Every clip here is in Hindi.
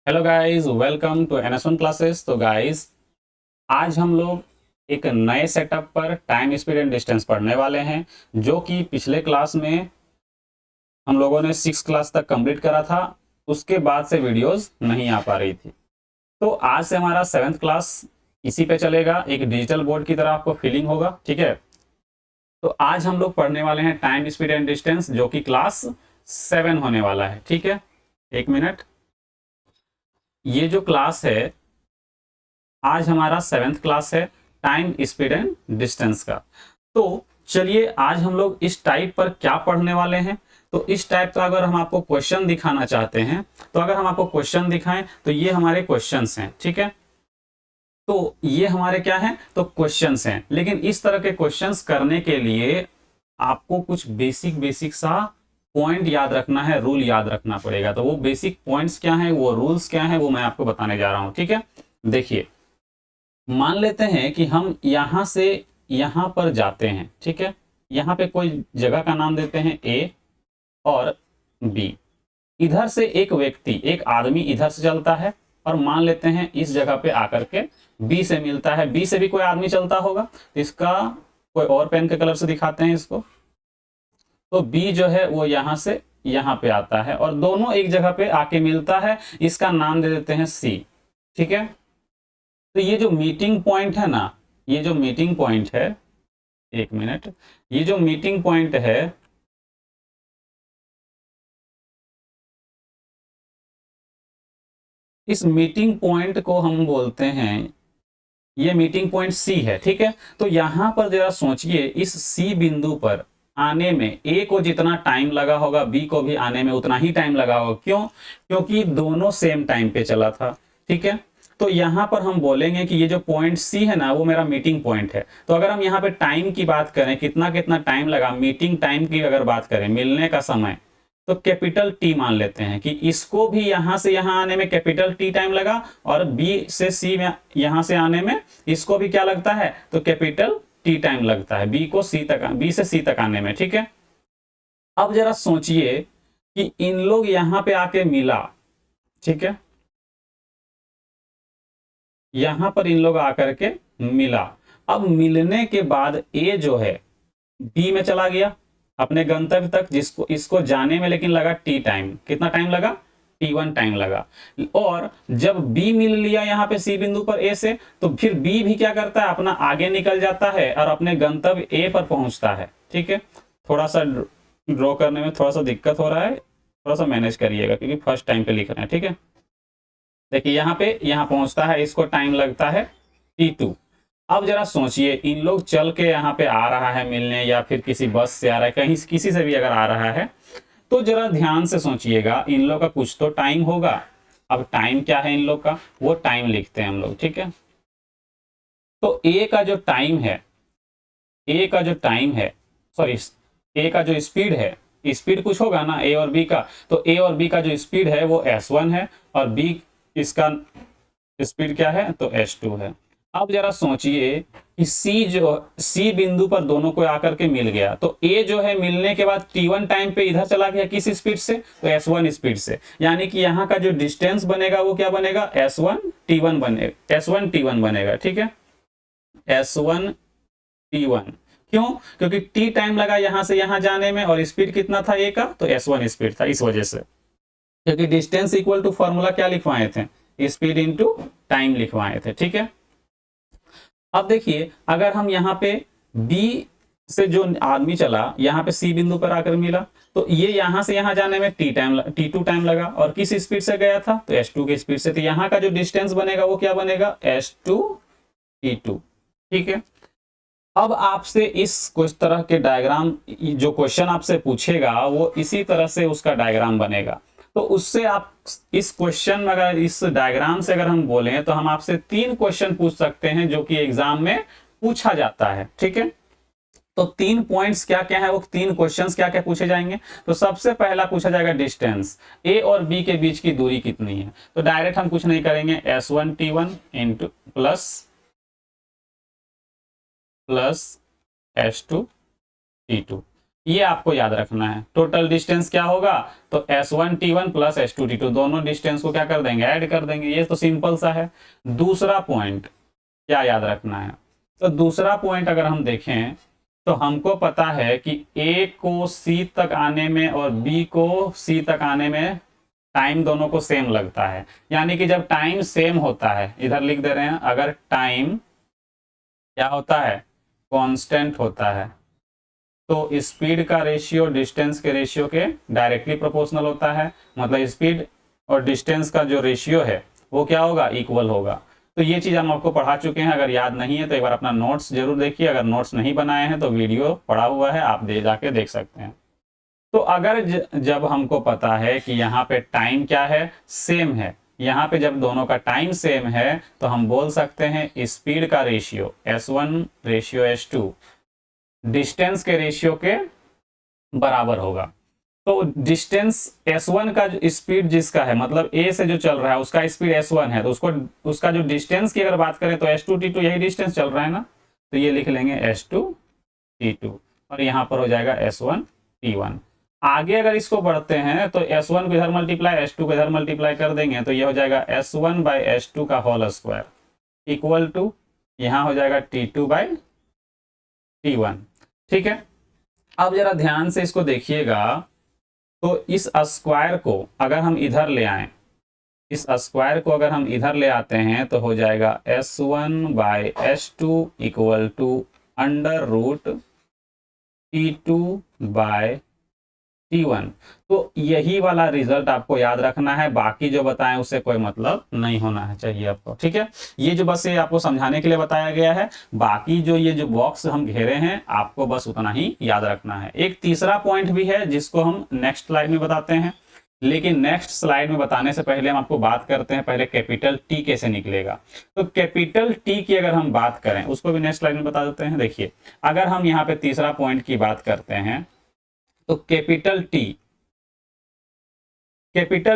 Hello guys, welcome to NS1 classes. तो गाइस, आज हम लोग एक नए सेटअप पर टाइम, स्पीड एंड डिस्टेंस पढ़ने वाले हैं, जो कि पिछले क्लास में हम लोगों ने 6 क्लास तक कंप्लीट करा था। उसके बाद से वीडियोस नहीं आ पा रही थी, तो आज से हमारा 7th क्लास इसी पे चलेगा। एक डिजिटल बोर्ड की तरह आपको फीलिंग होगा, ठीक है। तो आज हम लोग पढ़ने वाले हैं टाइम, स्पीड एंड डिस्टेंस, जो कि क्लास 7 होने वाला है, ठीक है। एक मिनट, ये जो क्लास है आज हमारा 7th क्लास है, टाइम, स्पीड एंड डिस्टेंस का। तो चलिए आज हम लोग इस टाइप पर क्या पढ़ने वाले हैं। तो इस टाइप का अगर हम आपको क्वेश्चन दिखाना चाहते हैं, तो अगर हम आपको क्वेश्चन दिखाएं तो ये हमारे क्वेश्चंस हैं, ठीक है। तो ये हमारे क्या हैं, तो क्वेश्चंस हैं। लेकिन इस तरह के क्वेश्चंस करने के लिए आपको कुछ बेसिक बेसिक सा पॉइंट याद रखना है, रूल याद रखना पड़ेगा। तो वो बेसिक पॉइंट्स क्या हैं, वो रूल्स क्या हैं, वो मैं आपको बताने जा रहा हूं, ठीक है। देखिए, मान लेते हैं कि हम यहां से यहां पर जाते हैं, ठीक है। यहां पे कोई जगह का नाम देते हैं ए और बी। इधर से एक व्यक्ति, एक आदमी इधर से चलता है और मान लेते हैं इस जगह पे आकर के बी से मिलता है। बी से भी कोई आदमी चलता होगा, तो इसका कोई और पेन के कलर से दिखाते हैं इसको। तो बी जो है वो यहां से यहां पे आता है और दोनों एक जगह पे आके मिलता है। इसका नाम दे देते हैं सी, ठीक है। तो ये जो मीटिंग पॉइंट है ना, ये जो मीटिंग पॉइंट है, एक मिनट, ये जो मीटिंग पॉइंट है, इस मीटिंग पॉइंट को हम बोलते हैं, ये मीटिंग पॉइंट सी है, ठीक है। तो यहां पर जरा सोचिए, इस सी बिंदु पर आने में ए को जितना टाइम लगा होगा, बी को भी आने में उतना ही टाइम लगा होगा। क्यों? क्योंकि दोनों सेम टाइम पे चला था, ठीक है। तो यहां पर हम बोलेंगे कि ये जो पॉइंट सी है ना, वो मेरा मीटिंग पॉइंट है। तो अगर हम यहाँ पे टाइम की बात करें, कितना कितना टाइम लगा, मीटिंग टाइम की अगर बात करें, मिलने का समय, तो कैपिटल टी मान लेते हैं कि इसको भी यहां से यहां आने में कैपिटल टी टाइम लगा, और बी से सी में यहां से आने में इसको भी क्या लगता है, तो कैपिटल टी टाइम लगता है, बी को सी तक, बी से सी तक आने में, ठीक है। अब जरा सोचिए कि इन लोग यहां पे आके मिला, ठीक है। यहां पर इन लोग आकर के मिला। अब मिलने के बाद ए जो है बी में चला गया अपने गंतव्य तक, जिसको इसको जाने में लेकिन लगा टी टाइम। कितना टाइम लगा? T1 टाइम लगा। और जब बी मिल लिया यहाँ पे सी बिंदु पर ए से, तो फिर बी भी क्या करता है, अपना आगे निकल जाता है और अपने गंतव्य ए पर पहुंचता है, ठीक है। थोड़ा सा ड्रॉ करने में थोड़ा सा दिक्कत हो रहा है, थोड़ा सा मैनेज करिएगा क्योंकि फर्स्ट टाइम पे लिख रहे हैं, ठीक है। देखिए यहाँ पे यहाँ पहुंचता है, इसको टाइम लगता है T2। अब जरा सोचिए, इन लोग चल के यहाँ पे आ रहा है मिलने, या फिर किसी बस से आ रहा है, कहीं किसी से भी अगर आ रहा है, तो जरा ध्यान से सोचिएगा, इन लोग का कुछ तो टाइम होगा। अब टाइम क्या है इन लोग का, वो टाइम लिखते हैं हम लोग, ठीक है। तो ए का जो टाइम है, ए का जो टाइम है, सॉरी, ए का जो स्पीड है, स्पीड कुछ होगा ना ए और बी का, तो ए और बी का जो स्पीड है वो S1 है, और बी इसका स्पीड क्या है, तो S2 है। अब जरा सोचिए कि सी बिंदु पर दोनों को आकर के मिल गया, तो ए जो है मिलने के बाद T1 टाइम पे इधर चला गया, किस स्पीड से, तो S1 स्पीड से। यानी कि यहाँ का जो डिस्टेंस बनेगा वो क्या बनेगा, S1 T1 बनेगा, S1 T1 बनेगा, ठीक है। S1 T1, क्यों? क्योंकि टी टाइम लगा यहां से यहां जाने में, और स्पीड कितना था ए का, तो S1 स्पीड था, इस वजह से। क्योंकि डिस्टेंस इक्वल टू फॉर्मूला क्या लिखवाए थे, स्पीड इनटू टाइम लिखवाए थे, ठीक है। अब देखिए, अगर हम यहाँ पे बी से जो आदमी चला यहाँ पे सी बिंदु पर आकर मिला, तो ये यहां से यहां जाने में T2 टाइम लगा, और किस स्पीड से गया था, तो S2 की स्पीड से। तो यहाँ का जो डिस्टेंस बनेगा वो क्या बनेगा, S2 T2, ठीक है। अब आपसे इस कुछ तरह के डायग्राम, जो क्वेश्चन आपसे पूछेगा वो इसी तरह से उसका डायग्राम बनेगा। तो उससे आप इस क्वेश्चन में, अगर इस डायग्राम से अगर हम बोलें, तो हम आपसे 3 क्वेश्चन पूछ सकते हैं जो कि एग्जाम में पूछा जाता है, ठीक है। तो 3 पॉइंट्स क्या क्या है, वो 3 क्वेश्चंस क्या क्या पूछे जाएंगे। तो सबसे पहला पूछा जाएगा डिस्टेंस, ए और बी के बीच की दूरी कितनी है। तो डायरेक्ट हम कुछ नहीं करेंगे, S1 T1 into plus S2 T2। ये आपको याद रखना है। टोटल डिस्टेंस क्या होगा, तो S1T1 प्लस S2T2 दोनों डिस्टेंस को क्या कर देंगे, ऐड कर देंगे। ये तो सिंपल सा है। दूसरा पॉइंट क्या याद रखना है, तो दूसरा पॉइंट अगर हम देखें तो हमको पता है कि A को C तक आने में और B को C तक आने में टाइम दोनों को सेम लगता है। यानी कि जब टाइम सेम होता है, इधर लिख दे रहे हैं, अगर टाइम क्या होता है, कांस्टेंट होता है, तो स्पीड का रेशियो डिस्टेंस के रेशियो के डायरेक्टली प्रोपोर्शनल होता है। मतलब स्पीड और डिस्टेंस का जो रेशियो है वो क्या होगा, इक्वल होगा। तो ये चीज हम आपको पढ़ा चुके हैं। अगर याद नहीं है तो एक बार अपना नोट्स जरूर देखिए। अगर नोट्स नहीं बनाए हैं तो वीडियो पड़ा हुआ है, आप जाके देख सकते हैं। तो अगर जब हमको पता है कि यहाँ पे टाइम क्या है, सेम है, यहाँ पे जब दोनों का टाइम सेम है तो हम बोल सकते हैं स्पीड का ratio S1 ratio S2 distance के रेशियो के बराबर होगा। तो डिस्टेंस S1 का जो स्पीड जिसका है, मतलब A से जो चल रहा है उसका स्पीड S1 है, तो उसका जो डिस्टेंस की अगर बात करें तो S2T2 यही डिस्टेंस चल रहा है ना, तो ये लिख लेंगे S2T2 और यहाँ पर हो जाएगा S1T1। आगे अगर इसको बढ़ते हैं तो S1 को इधर मल्टीप्लाई S2 को इधर मल्टीप्लाई कर देंगे तो ये हो जाएगा S1 बाई S2 का होल स्क्वायर इक्वल टू यहाँ हो जाएगा T2 बाई T1। ठीक है, अब जरा ध्यान से इसको देखिएगा। तो इस स्क्वायर को अगर हम इधर ले आए, इस स्क्वायर को अगर हम इधर ले आते हैं तो हो जाएगा S1 by S2 equal to under root T2 by T1। तो यही वाला रिजल्ट आपको याद रखना है, बाकी जो बताएं उससे कोई मतलब नहीं होना है चाहिए आपको। ठीक है, ये जो बस ये आपको समझाने के लिए बताया गया है, बाकी जो ये जो बॉक्स हम घेरे हैं आपको बस उतना ही याद रखना है। एक तीसरा पॉइंट भी है जिसको हम नेक्स्ट स्लाइड में बताते हैं, लेकिन नेक्स्ट स्लाइड में बताने से पहले हम आपको बात करते हैं पहले कैपिटल टी कैसे निकलेगा। तो कैपिटल टी की अगर हम बात करें उसको भी नेक्स्ट स्लाइड में बता देते हैं। देखिए, अगर हम यहाँ पे तीसरा पॉइंट की बात करते हैं तो कैपिटल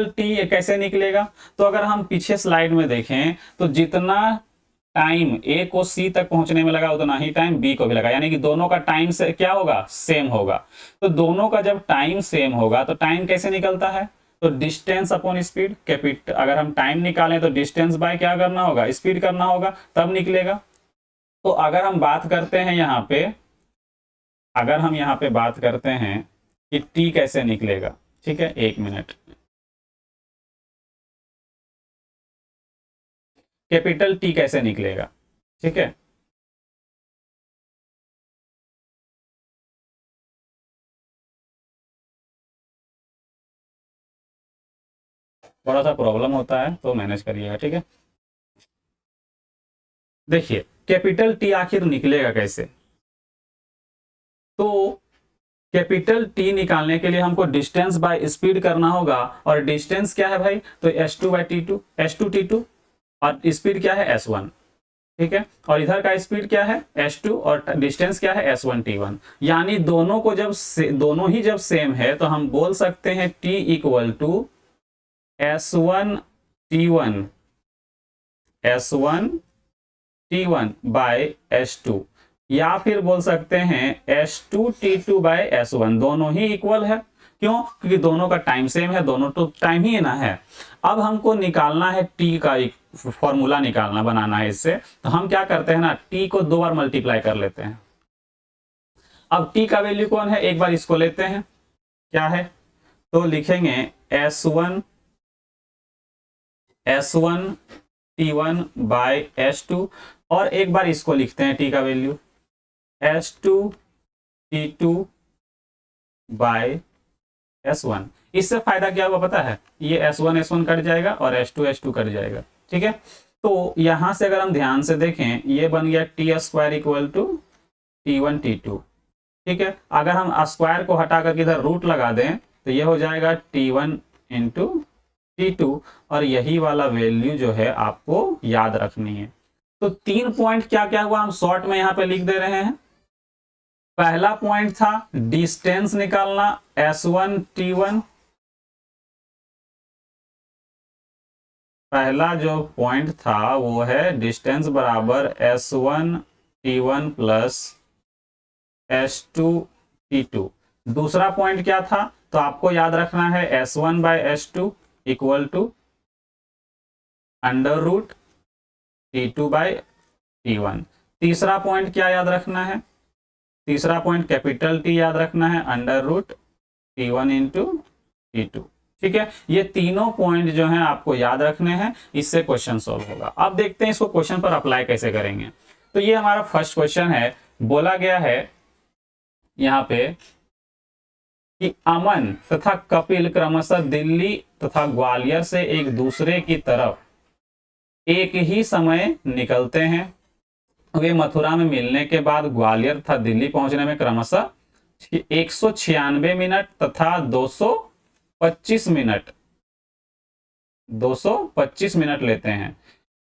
टी कैसे निकलेगा, तो अगर हम पीछे स्लाइड में देखें तो जितना टाइम ए को सी तक पहुंचने में लगा उतना ही टाइम बी को भी लगा, यानी कि दोनों का टाइम से क्या होगा, सेम होगा। तो दोनों का जब टाइम सेम होगा तो टाइम कैसे निकलता है, तो डिस्टेंस अपॉन स्पीड। अगर हम टाइम निकालें तो डिस्टेंस बाय क्या करना होगा, स्पीड करना होगा, तब निकलेगा। तो अगर हम बात करते हैं यहाँ पे, अगर हम यहाँ पे बात करते हैं कि टी कैसे निकलेगा, ठीक है, एक मिनट, कैपिटल टी कैसे निकलेगा, ठीक है। थोड़ा सा प्रॉब्लम होता है तो मैनेज करिएगा, ठीक है। देखिए, कैपिटल टी आखिर निकलेगा कैसे, तो कैपिटल टी निकालने के लिए हमको डिस्टेंस बाय स्पीड करना होगा, और डिस्टेंस क्या है भाई, तो S2 बाई T2, S2T2, और स्पीड क्या है S1, ठीक है। और इधर का स्पीड क्या है S2 और डिस्टेंस क्या है S1T1। यानी दोनों को दोनों ही जब सेम है तो हम बोल सकते हैं T equal to S1T1 bye S2, या फिर बोल सकते हैं S2T2 बाय S1, दोनों ही इक्वल है। क्यों, क्योंकि दोनों का टाइम सेम है, दोनों तो टाइम ही ना है। अब हमको निकालना है टी का एक फॉर्मूला बनाना है इससे, तो हम क्या करते हैं ना, टी को 2 बार मल्टीप्लाई कर लेते हैं। अब टी का वैल्यू कौन है, एक बार इसको लेते हैं, क्या है, तो लिखेंगे S1T1 बाय S2, और एक बार इसको लिखते हैं टी का वैल्यू S2T2 बाय S1। इससे फायदा क्या हुआ पता है, ये S1 कट जाएगा और S2 कट जाएगा, ठीक है। तो यहां से अगर हम ध्यान से देखें ये बन गया T² equal to T1 T2, ठीक है। अगर हम स्क्वायर को हटा करके इधर रूट लगा दें तो ये हो जाएगा T1 इंटू T2, और यही वाला वैल्यू जो है आपको याद रखनी है। तो 3 पॉइंट क्या क्या हुआ हम शॉर्ट में यहां पे लिख दे रहे हैं। पहला पॉइंट था डिस्टेंस निकालना S1T1, पहला जो पॉइंट था वो है डिस्टेंस बराबर S1T1 प्लस S2T2। दूसरा पॉइंट क्या था, तो आपको याद रखना है S1 by S2 equal to under root T2 by T1। तीसरा पॉइंट क्या याद रखना है, तीसरा पॉइंट कैपिटल T याद रखना है, under root T1 into T2। ठीक है, ये तीनों पॉइंट जो हैं आपको याद रखने हैं, इससे क्वेश्चन सॉल्व होगा। अब देखते हैं इसको क्वेश्चन पर अप्लाई कैसे करेंगे। तो ये हमारा फर्स्ट क्वेश्चन है, बोला गया है यहाँ पे कि अमन तथा कपिल क्रमशः दिल्ली तथा ग्वालियर से एक दूसरे की तरफ एक ही समय निकलते हैं। वे मथुरा में मिलने के बाद ग्वालियर तथा दिल्ली पहुंचने में क्रमशः 196 मिनट तथा 225 मिनट 225 मिनट लेते हैं।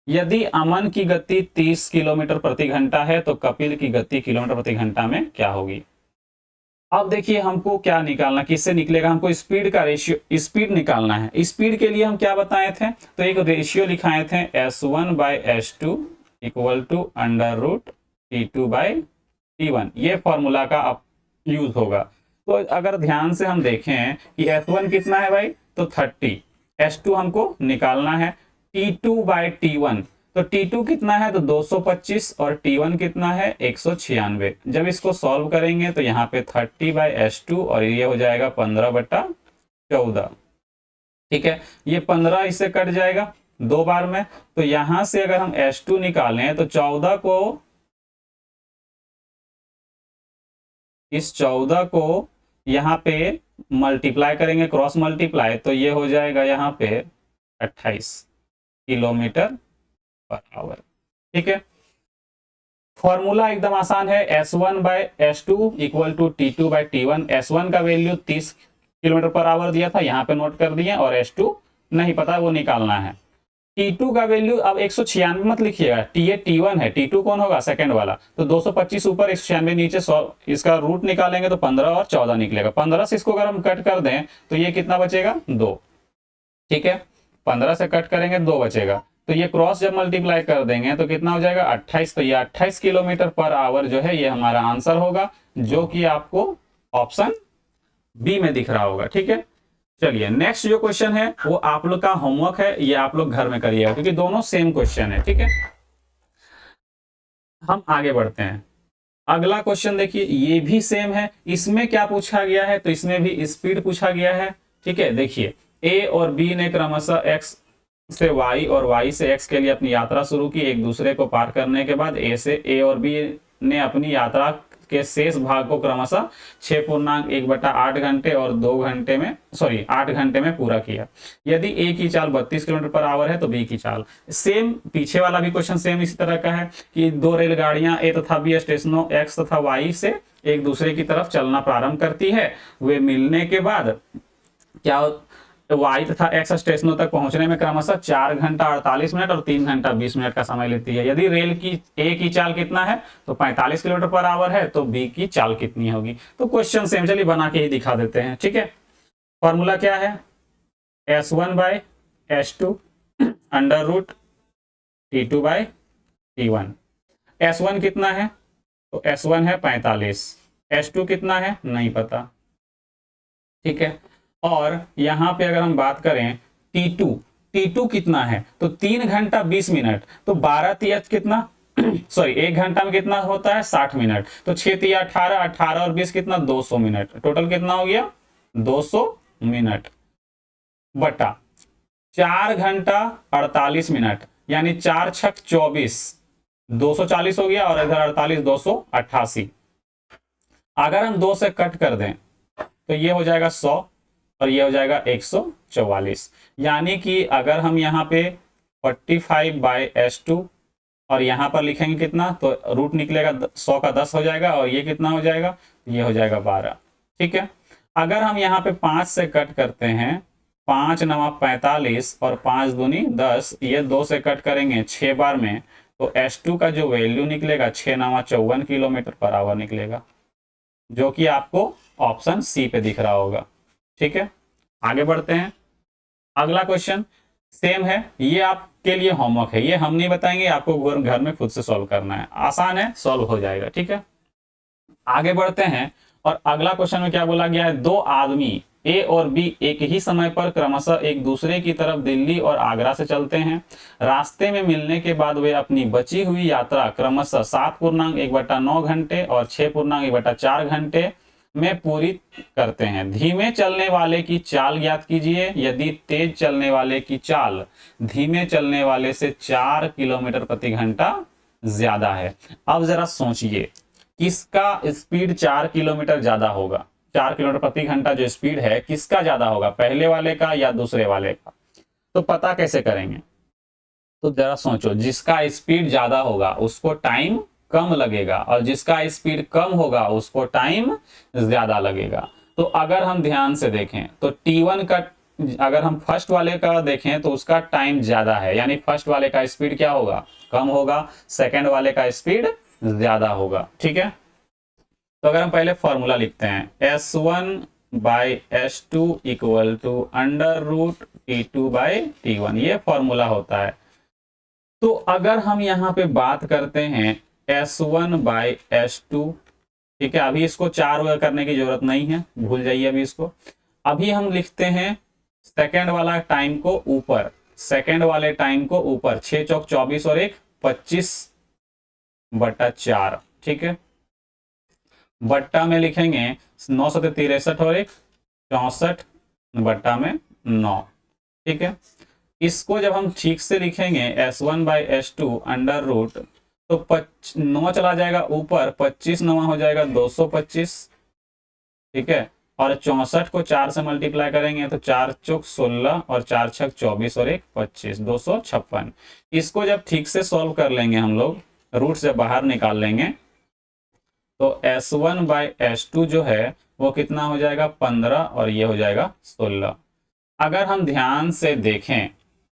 यदि अमन की गति 30 किलोमीटर प्रति घंटा है तो कपिल की गति किलोमीटर प्रति घंटा में क्या होगी। अब देखिए हमको क्या निकालना, किससे निकलेगा, हमको स्पीड का रेशियो, स्पीड निकालना है। स्पीड के लिए हम क्या बताए थे, तो एक रेशियो लिखाए थे S1 by S2 equal to under root T2 by T1। ये फॉर्मूला का यूज होगा। तो अगर ध्यान से हम देखें कि S1 कितना है भाई, तो 30, S2 हमको निकालना है, T2 बाय T1, तो T2 कितना है, तो 225 और T1 कितना है 196। जब इसको सॉल्व करेंगे तो यहाँ पे 30 बाय S2 और ये हो जाएगा 15/14। ठीक है, ये 15 इससे कट जाएगा 2 बार में। तो यहां से अगर हम S2 निकालें तो 14 को, इस 14 को यहाँ पे मल्टीप्लाई करेंगे, क्रॉस मल्टीप्लाई, तो ये हो जाएगा यहाँ पे 28 किलोमीटर पर आवर। ठीक है, फॉर्मूला एकदम आसान है, S1 by S2 equal to T2 by T1। S1 का वैल्यू 30 किलोमीटर पर आवर दिया था, यहाँ पे नोट कर दिए, और S2 नहीं पता, वो निकालना है। T2 का वैल्यू अब 196 मत लिखिएगा, T1 है, T2 कौन होगा, सेकंड वाला, तो 225 ऊपर 196 नीचे, 100 इसका रूट निकालेंगे तो 15 और 14 निकलेगा। 15 से इसको अगर हम कट कर दें तो ये कितना बचेगा, 2। ठीक है, 15 से कट करेंगे 2 बचेगा, तो ये क्रॉस जब मल्टीप्लाई कर देंगे तो कितना हो जाएगा 28। तो ये 28 किलोमीटर पर आवर जो है ये हमारा आंसर होगा, जो कि आपको ऑप्शन बी में दिख रहा होगा। ठीक है, चलिए नेक्स्ट जो क्वेश्चन है वो आप लोग का होमवर्क है, ये आप लोग घर में करिएगा क्योंकि दोनों सेम क्वेश्चन है। ठीक है, हम आगे बढ़ते हैं। अगला क्वेश्चन देखिए, ये भी सेम है। इसमें क्या पूछा गया है, तो इसमें भी स्पीड पूछा गया है। ठीक है, देखिए ए और बी ने क्रमशः एक्स से वाई और वाई से एक्स के लिए अपनी यात्रा शुरू की। एक दूसरे को पार करने के बाद ए और बी ने अपनी यात्रा के शेष भाग को क्रमशः 6.1/8 घंटे और 2 घंटे में 8 घंटे में पूरा किया। यदि ए की चाल 32 किलोमीटर पर आवर है तो बी की चाल, सेम पीछे वाला भी क्वेश्चन सेम इसी तरह का है कि 2 रेलगाड़ियां ए तथा बी स्टेशनों एक्स तथा वाई से एक दूसरे की तरफ चलना प्रारंभ करती है। वे मिलने के बाद क्या वाई तथा एक्स स्टेशनों तक पहुंचने में क्रमशः 4 घंटा 48 मिनट और 3 घंटा 20 मिनट का समय लेती है। यदि रेल की ए की चाल कितना है, तो 45 किलोमीटर पर आवर है, तो बी की चाल कितनी होगी। तो क्वेश्चन सेम, चलिए बना के ही दिखा देते हैं। ठीक है, फॉर्मूला क्या है, S1 by S2 under root T2 by T1। S1 कितना है, तो S1 है 45, S2 कितना है नहीं पता। ठीक है, और यहां पे अगर हम बात करें T2 कितना है, तो 3 घंटा 20 मिनट, तो 12 तिया कितना 1 घंटा में कितना होता है 60 मिनट, तो 6 तिया 18, 18 और 20 कितना 200 मिनट, टोटल कितना हो गया 200 मिनट बटा 4 घंटा 48 मिनट, यानी 4 छक 24, 240 हो गया, और इधर 48 288। अगर हम 2 से कट कर दें तो ये हो जाएगा 100 और ये हो जाएगा 144। यानी कि अगर हम यहाँ पे 45 बाय S2 और यहाँ पर लिखेंगे कितना, तो रूट निकलेगा 100 का 10 हो जाएगा, और ये कितना हो जाएगा, ये हो जाएगा 12। ठीक है, अगर हम यहाँ पे 5 से कट करते हैं, 5 9 45 और 5 दूनी 10, ये 2 से कट करेंगे 6 बार में, तो S2 का जो वैल्यू निकलेगा 6 9 54 किलोमीटर पर आवर निकलेगा, जो कि आपको ऑप्शन सी पे दिख रहा होगा। ठीक है, आगे बढ़ते हैं। अगला क्वेश्चन सेम है, ये आपके लिए होमवर्क है, ये हम नहीं बताएंगे, आपको घर में खुद से सॉल्व करना है, आसान है, सॉल्व हो जाएगा। ठीक है, आगे बढ़ते हैं। और अगला क्वेश्चन में क्या बोला गया है, दो आदमी ए और बी एक ही समय पर क्रमशः एक दूसरे की तरफ दिल्ली और आगरा से चलते हैं। रास्ते में मिलने के बाद वे अपनी बची हुई यात्रा क्रमशः 7.1/9 घंटे और 6.1/4 घंटे में पूरी करते हैं। धीमे चलने वाले की चाल ज्ञात कीजिए यदि तेज चलने वाले की चाल धीमे चलने वाले से 4 किलोमीटर प्रति घंटा ज्यादा है। अब जरा सोचिए किसका स्पीड 4 किलोमीटर ज्यादा होगा, 4 किलोमीटर प्रति घंटा जो स्पीड है किसका ज्यादा होगा, पहले वाले का या दूसरे वाले का। तो पता कैसे करेंगे, तो जरा सोचो, जिसका स्पीड ज्यादा होगा उसको टाइम कम लगेगा और जिसका स्पीड कम होगा उसको टाइम ज्यादा लगेगा। तो अगर हम ध्यान से देखें तो T1 का, अगर हम फर्स्ट वाले का देखें तो उसका टाइम ज्यादा है, यानी फर्स्ट वाले का स्पीड क्या होगा, कम होगा, सेकंड वाले का स्पीड ज्यादा होगा। ठीक है, तो अगर हम पहले फॉर्मूला लिखते हैं S1/S2 इक्वल टू √T2/T1, ये फॉर्मूला होता है। तो अगर हम यहां पे बात करते हैं S1/S2, ठीक है, अभी इसको 4 करने की जरूरत नहीं है, भूल जाइए अभी इसको। अभी हम लिखते हैं सेकंड वाला टाइम को ऊपर, सेकंड वाले टाइम को ऊपर, 6 चौक 24 और 1 25/4, ठीक है। बट्टा में लिखेंगे 9 7 63 और 1 64 बट्टा में 9, ठीक है। इसको जब हम ठीक से लिखेंगे S1/S2 अंडर रूट, तो 9 चला जाएगा ऊपर, 25 9 हो जाएगा 225, ठीक है। और 64 को 4 से मल्टीप्लाई करेंगे तो 4 चौक 16 और 4 छक 24 और 1 25, 256। इसको जब ठीक से सॉल्व कर लेंगे हम लोग, रूट से बाहर निकाल लेंगे, तो S1/S2 जो है वो कितना हो जाएगा 15 और ये हो जाएगा 16। अगर हम ध्यान से देखें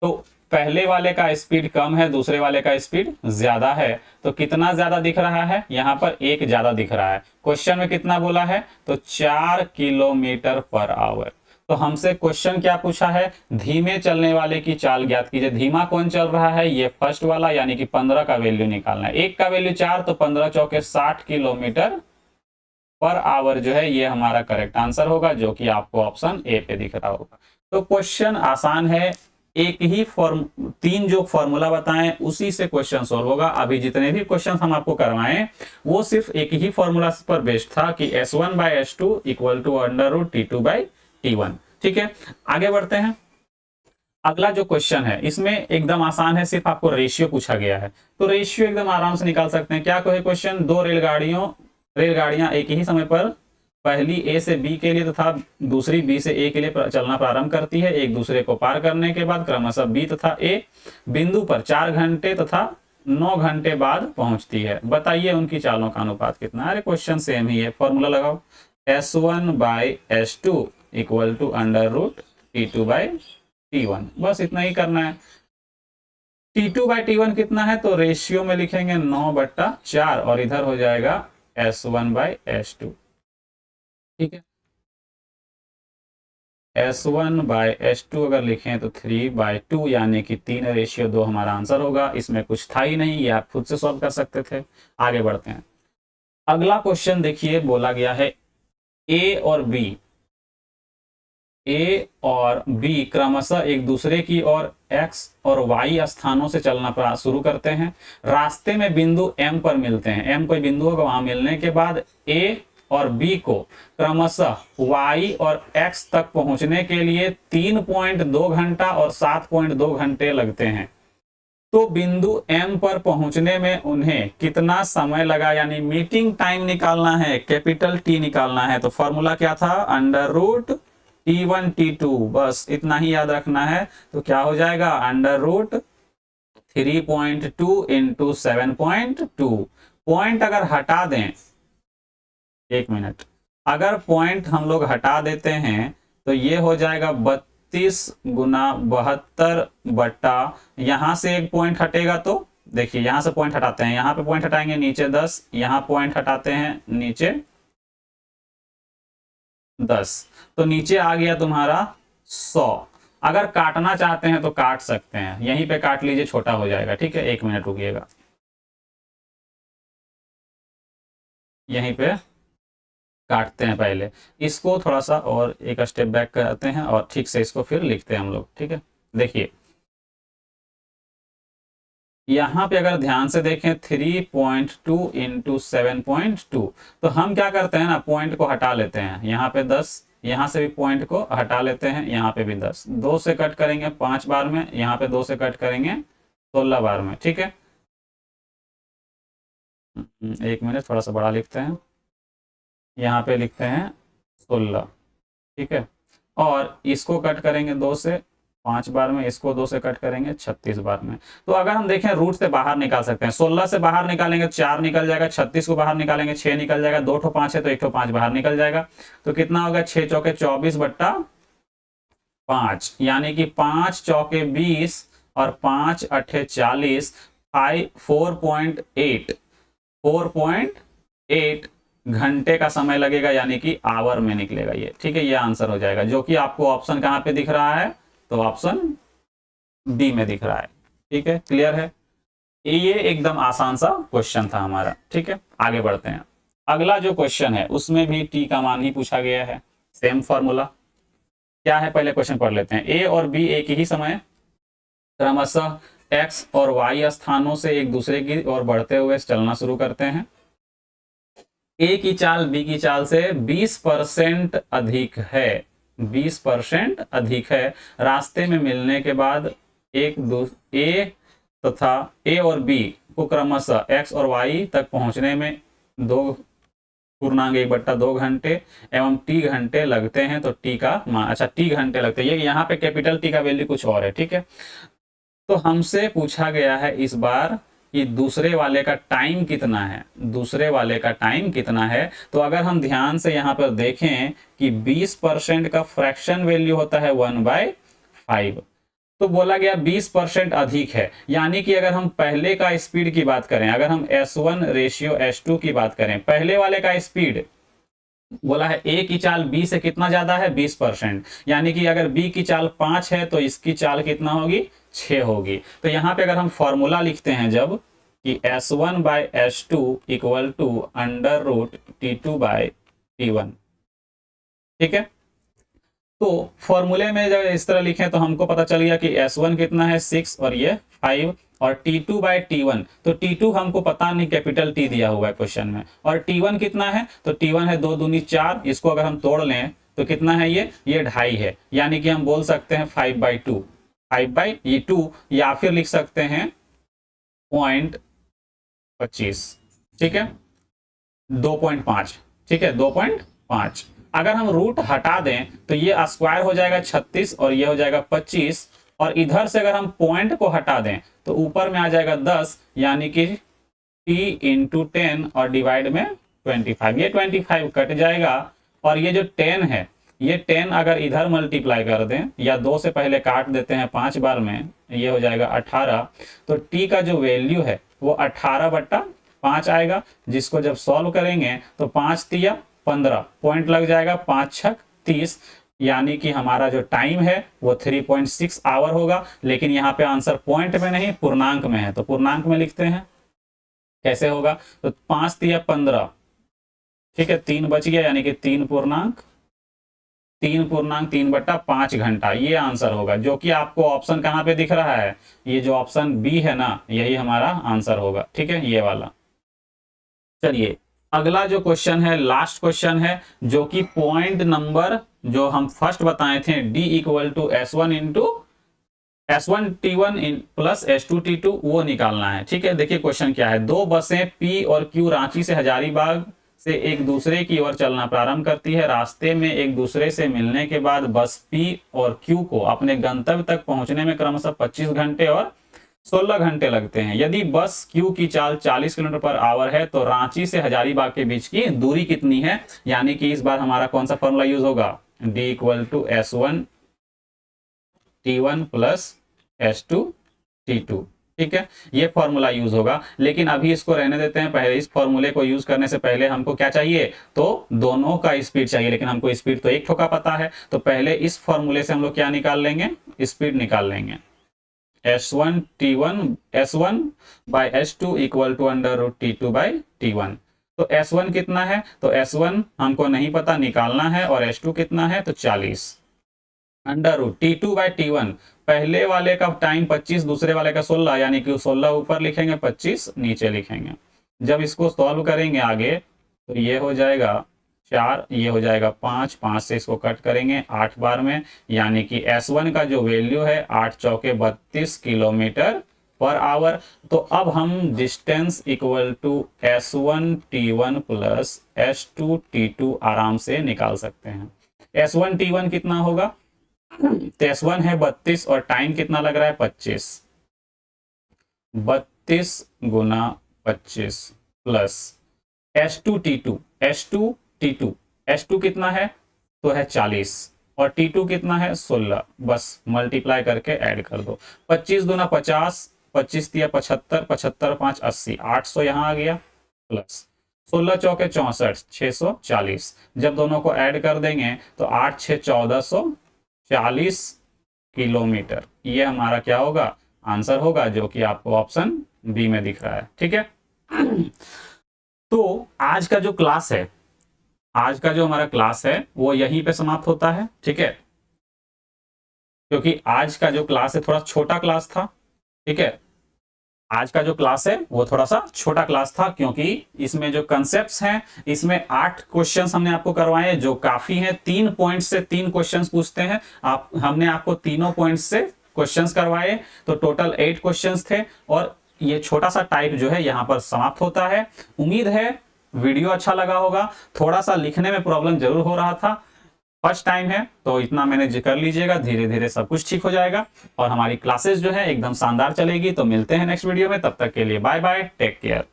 तो पहले वाले का स्पीड कम है, दूसरे वाले का स्पीड ज्यादा है, तो कितना ज्यादा दिख रहा है, यहां पर 1 ज्यादा दिख रहा है। क्वेश्चन में कितना बोला है, तो 4 किलोमीटर पर आवर। तो हमसे क्वेश्चन क्या पूछा है, धीमे चलने वाले की चाल ज्ञात कीजिए। धीमा कौन चल रहा है, ये फर्स्ट वाला, यानी कि 15 का वैल्यू निकालना है। 1 का वैल्यू 4, तो 15 चौके 60 किलोमीटर पर आवर जो है ये हमारा करेक्ट आंसर होगा, जो कि आपको ऑप्शन ए पे दिख रहा होगा। तो क्वेश्चन आसान है, एक ही तीन जो फॉर्मूला बताएं उसी से क्वेश्चन सॉल्व होगा। अभी जितने भी क्वेश्चन हम आपको करवाएं वो सिर्फ एक ही फॉर्मूला पर बेस्ड था कि S1/S2 इक्वल टू √T2/T1, ठीक है। आगे बढ़ते हैं, अगला जो क्वेश्चन है इसमें एकदम आसान है, सिर्फ आपको रेशियो पूछा गया है, तो रेशियो एकदम आराम से निकाल सकते हैं। क्या कोई क्वेश्चन, दो रेलगाड़ियां एक ही समय पर पहली ए से बी के लिए तथा दूसरी बी से ए के लिए चलना प्रारंभ करती है। एक दूसरे को पार करने के बाद क्रमशः बी तथा ए बिंदु पर 4 घंटे तथा 9 घंटे बाद पहुंचती है। बताइए उनकी चालों का अनुपात कितना। अरे क्वेश्चन सेम ही है, फॉर्मूला लगाओ, S1/S2 इक्वल टू √T2/T1, बस इतना ही करना है। T2/T1 कितना है, तो रेशियो में लिखेंगे 9/4 और इधर हो जाएगा S1/S2, ठीक है। S1/S2 अगर लिखें तो 3/2, यानी कि 3:2 हमारा आंसर होगा। इसमें कुछ था ही नहीं, ये आप खुद से सॉल्व कर सकते थे। आगे बढ़ते हैं, अगला क्वेश्चन देखिए, बोला गया है ए और बी क्रमशः एक दूसरे की ओर x और y स्थानों से चलना शुरू करते हैं। रास्ते में बिंदु M पर मिलते हैं, M कोई बिंदु होगा, वहां मिलने के बाद A और B को क्रमशः y और x तक पहुंचने के लिए 3.2 घंटा और 7.2 घंटे लगते हैं। तो बिंदु M पर पहुंचने में उन्हें कितना समय लगा, यानी मीटिंग टाइम निकालना है, कैपिटल T निकालना है। तो फॉर्मूला क्या था, √T1T2, बस इतना ही याद रखना है। तो क्या हो जाएगा, √3.2 इंटू 7.2। पॉइंट अगर हटा दें, 1 मिनट, अगर पॉइंट हम लोग हटा देते हैं तो ये हो जाएगा 32 गुना 72 बट्टा, यहां से एक पॉइंट हटेगा, तो देखिए यहां से पॉइंट हटाते हैं, यहां पे पॉइंट हटाएंगे नीचे 10, यहां पॉइंट हटाते हैं नीचे 10, तो नीचे आ गया तुम्हारा 100। अगर काटना चाहते हैं तो काट सकते हैं, यहीं पे काट लीजिए, छोटा हो जाएगा, ठीक है। 1 मिनट रुकिएगा, यहीं पे काटते हैं पहले, इसको थोड़ा सा और एक स्टेप बैक करते हैं और ठीक से इसको फिर लिखते हैं हम लोग। ठीक है, देखिए यहाँ पे अगर ध्यान से देखें 3.2 इंटू 7.2, तो हम क्या करते हैं ना, पॉइंट को हटा लेते हैं, यहाँ पे 10, यहाँ से भी पॉइंट को हटा लेते हैं, यहाँ पे भी 10, 2 से कट करेंगे 5 बार में, यहाँ पे 2 से कट करेंगे 16 बार में। ठीक है, एक मिनट थोड़ा सा बड़ा लिखते हैं, यहाँ पे लिखते हैं 16। ठीक है, और इसको कट करेंगे 2 से 5 बार में, इसको 2 से कट करेंगे 36 बार में। तो अगर हम देखें रूट से बाहर निकाल सकते हैं, 16 से बाहर निकालेंगे 4 निकल जाएगा, 36 को बाहर निकालेंगे 6 निकल जाएगा, 2 ठो 5 है तो 1 ठो 5 बाहर निकल जाएगा। तो कितना होगा, 6 चौके 24 बट्टा 5, यानी कि 5 चौके 20 और 5 अठे 40, 4.8 घंटे का समय लगेगा, यानी कि आवर में निकलेगा ये। ठीक है, ये आंसर हो जाएगा, जो कि आपको ऑप्शन कहां पे दिख रहा है, तो ऑप्शन बी में दिख रहा है। ठीक है, क्लियर है, ये एकदम आसान सा क्वेश्चन था हमारा। ठीक है, आगे बढ़ते हैं। अगला जो क्वेश्चन है उसमें भी टी का मान ही पूछा गया है, सेम फॉर्मूला क्या है, पहले क्वेश्चन पढ़ लेते हैं। ए और बी एक ही समय क्रमशः एक्स और वाई स्थानों से एक दूसरे की ओर बढ़ते हुए चलना शुरू करते हैं। ए की चाल बी की चाल से 20% अधिक है, 20% अधिक है। रास्ते में मिलने के बाद ए तथा ए और बी को क्रमशः एक्स और वाई तक पहुंचने में 2.1/2 घंटे एवं टी घंटे लगते हैं। तो टी का मान, अच्छा टी घंटे लगते हैं, ये यहाँ पे कैपिटल टी का वैल्यू कुछ और है। ठीक है, तो हमसे पूछा गया है इस बार कि दूसरे वाले का टाइम कितना है, दूसरे वाले का टाइम कितना है। तो अगर हम ध्यान से यहाँ पर देखें कि 20% का फ्रैक्शन वैल्यू होता है 1/5, तो बोला गया 20% अधिक है, यानी कि अगर हम पहले का स्पीड की बात करें, अगर हम S1 रेशियो S2 की बात करें, पहले वाले का स्पीड बोला है ए की चाल बी से कितना ज्यादा है, 20%, यानी कि अगर बी की चाल 5 है तो इसकी चाल कितना होगी, 6 होगी। तो यहाँ पे अगर हम फॉर्मूला लिखते हैं जब कि S1/S2 इक्वल टू √T2/T1। ठीक है, तो फॉर्मूले में जब इस तरह लिखें तो हमको पता चल गया कि S1 कितना है 6 और ये 5, और T2/T1, तो T2 हमको पता नहीं, कैपिटल T दिया हुआ है क्वेश्चन में, और T1 कितना है, तो T1 है 2 दूनी 4, इसको अगर हम तोड़ लें तो कितना है ये 2.5 है, यानी कि हम बोल सकते हैं 5/2, 5/2, या फिर लिख सकते हैं 0.25। ठीक है, 2.5, ठीक है 2.5। अगर हम रूट हटा दें तो ये स्क्वायर हो जाएगा 36 और ये हो जाएगा 25, और इधर से अगर हम पॉइंट को हटा दें तो ऊपर में आ जाएगा 10, यानी कि t इंटू 10 और डिवाइड में 25, ये 25 कट जाएगा, और ये जो 10 है, ये 10 अगर इधर मल्टीप्लाई कर दें या 2 से पहले काट देते हैं 5 बार में, ये हो जाएगा 18। तो t का जो वैल्यू है वो 18/5 आएगा, जिसको जब सॉल्व करेंगे तो 5 तिया 15 पॉइंट लग जाएगा, 5 छक 30, यानी कि हमारा जो टाइम है वो 3.6 आवर होगा। लेकिन यहाँ पे आंसर पॉइंट में नहीं पूर्णांक में है, तो पूर्णांक में लिखते हैं, कैसे होगा, तो 5 तिया 15, ठीक है 3 बच गया, यानी कि 3.3/5 घंटा, ये आंसर होगा, जो कि आपको ऑप्शन कहाँ पे दिख रहा है, ये जो ऑप्शन बी है ना, यही हमारा आंसर होगा। ठीक है, ये वाला। चलिए अगला जो क्वेश्चन है, लास्ट क्वेश्चन है, जो कि पॉइंट नंबर जो हम फर्स्ट बताए थे, D equal to S1 into S1T1 plus S2T2, वो निकालना है। ठीक है, देखिए क्वेश्चन क्या है, 2 बसें P और Q रांची से हजारीबाग से एक दूसरे की ओर चलना प्रारंभ करती है। रास्ते में एक दूसरे से मिलने के बाद बस P और Q को अपने गंतव्य तक पहुंचने में क्रमशः 25 घंटे और 16 घंटे लगते हैं। यदि बस Q की चाल 40 किलोमीटर/आवर है तो रांची से हजारीबाग के बीच की दूरी कितनी है, यानी कि इस बार हमारा कौन सा फॉर्मूला यूज होगा, D equal to S1T1 plus S2T2। ठीक है, ये फॉर्मूला यूज होगा, लेकिन अभी इसको रहने देते हैं। पहले इस फॉर्मूले को यूज करने से पहले हमको क्या चाहिए, तो दोनों का स्पीड चाहिए, लेकिन हमको स्पीड तो एक ठोका पता है, तो पहले इस फॉर्मूले से हम लोग क्या निकाल लेंगे, स्पीड निकाल लेंगे। S1/S2 equal to √T2/T1। तो S1 कितना है, तो S1 हमको नहीं पता, निकालना है, और S2 कितना है, तो 40 under root T2 by T1। पहले वाले का टाइम 25, दूसरे वाले का 16, यानी कि 16 ऊपर लिखेंगे, 25 नीचे लिखेंगे। जब इसको सॉल्व करेंगे आगे तो ये हो जाएगा 4, ये हो जाएगा 5, 5 से इसको कट करेंगे 8 बार में, यानी कि S1 का जो वैल्यू है 8 चौके 32 किलोमीटर पर आवर। तो अब हम distance equal to S1 T1 plus S2 T2 आराम से निकाल सकते हैं। S1 T1 कितना होगा, तो S1 है 32 और टाइम कितना लग रहा है 25, 32 गुना 25 plus S2 T2, S2 T2, S2 कितना है, तो है 40 और T2 कितना है 16, बस मल्टीप्लाई करके ऐड कर दो। 25 दूना 50, 25 दिया 75, 75 5 80, 800 यहाँ आ गया, प्लस 16 चौके 64, 640। जब दोनों को ऐड कर देंगे तो 8 6 1440 किलोमीटर, ये हमारा क्या होगा, आंसर होगा, जो कि आपको ऑप्शन बी में दिख रहा है। ठीक है। तो आज का जो क्लास है, आज का जो हमारा क्लास है वो यहीं पे समाप्त होता है। ठीक है, क्योंकि आज का जो क्लास है थोड़ा छोटा क्लास था। ठीक है, आज का जो क्लास है वो थोड़ा सा छोटा क्लास था, क्योंकि इसमें जो कंसेप्ट्स हैं, इसमें 8 क्वेश्चंस हमने आपको करवाए, जो काफी हैं। 3 पॉइंट्स से 3 क्वेश्चंस पूछते हैं, हमने आपको तीनों पॉइंट्स से क्वेश्चंस करवाए, तो टोटल 8 क्वेश्चंस थे। और ये छोटा सा टाइप जो है यहाँ पर समाप्त होता है। उम्मीद है वीडियो अच्छा लगा होगा। थोड़ा सा लिखने में प्रॉब्लम जरूर हो रहा था, फर्स्ट टाइम है तो इतना मैनेज कर लीजिएगा, धीरे धीरे सब कुछ ठीक हो जाएगा और हमारी क्लासेस जो है एकदम शानदार चलेगी। तो मिलते हैं नेक्स्ट वीडियो में, तब तक के लिए बाय बाय, टेक केयर।